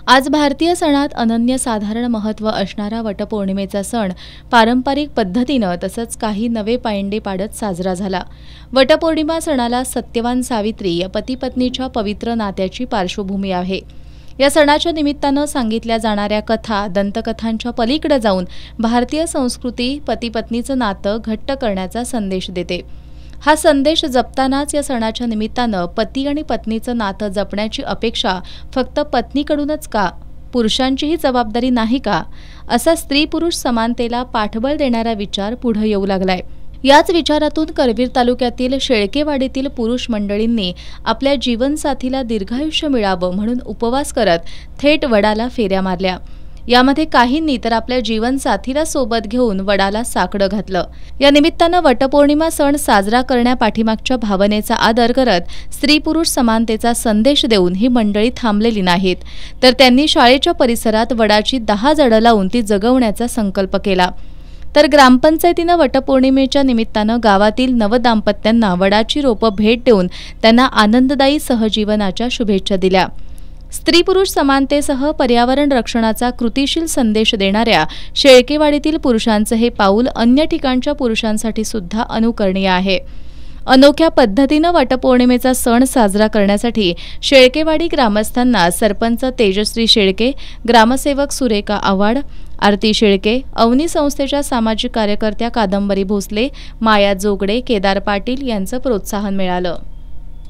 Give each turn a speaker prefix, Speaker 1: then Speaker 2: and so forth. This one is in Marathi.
Speaker 1: आज भारतीय सणात अनन्यसाधारण महत्त्व असणारा वटपौर्णिमेचा सण पारंपरिक पद्धतीनं तसंच काही नवे पायंडे पाडत साजरा झाला। वटपौर्णिमा सणाला सत्यवान सावित्री या पती-पत्नीच्या पवित्र नात्याची पार्श्वभूमी आहे। या सणाच्या निमित्तानं सांगितल्या जाणाऱ्या कथा, दंतकथांच्या पलीकडे जाऊन भारतीय संस्कृती पती-पत्नीचं नातं घट्ट करण्याचा संदेश देते। हा संदेश जपतानाच या सणाच्या निमित्तानं पती आणि पत्नीचं नातं जपण्याची अपेक्षा फक्त पत्नीकडूनच का, पुरुषांचीही जबाबदारी नाही का, असा स्त्री-पुरुष समानतेला पाठबळ देणारा विचार पुढे येऊ लागलाय। याच विचारातून करवीर तालुक्यातील शेळकेवाडीतील पुरुष मंडळींनी आपल्या जीवनसाथीला दीर्घायुष्य मिळावं म्हणून उपवास करत थेट वडाला फेऱ्या मारल्या। यामध्ये काहींनी तर आपल्या जीवनसाथीला सोबत घेऊन वडाला साकडं घातलं। या निमित्तानं वटपौर्णिमा सण साजरा करण्यापाठीमागच्या भावनेचा आदर करत स्त्री-पुरुष समानतेचा संदेश देऊन ही मंडळी थांबलेली नाहीत, तर त्यांनी शाळेच्या परिसरात वडाची 10 झाडं लावून ती जगवण्याचा संकल्प केला। तर ग्रामपंचायतीनं वटपौर्णिमेच्या निमित्तानं गावातील नवदाम्पत्यांना वडाची रोपं भेट देऊन त्यांना आनंददायी सहजीवनाच्या शुभेच्छा दिल्या। स्त्री-पुरुष समानतेसह पर्यावरण रक्षणाचा कृतिशील संदेश देणाऱ्या शेळकेवाडीतील पुरुषांचं हे पाऊल अन्य ठिकाणच्या पुरुषांसाठी सुद्धा अनुकरणीय आहे। अनोख्या पद्धतीनं वटपौर्णिमेचा सण साजरा करण्यासाठी शेळकेवाडी ग्रामस्थांना सरपंच तेजश्री शेळके, ग्रामसेवक सुरेखा आव्हाड, आरती शेळके, अवनी संस्थेच्या सामाजिक कार्यकर्त्या कादंबरी भोसले, माया जोगडे, केदार पाटील यांचं प्रोत्साहन मिळालं।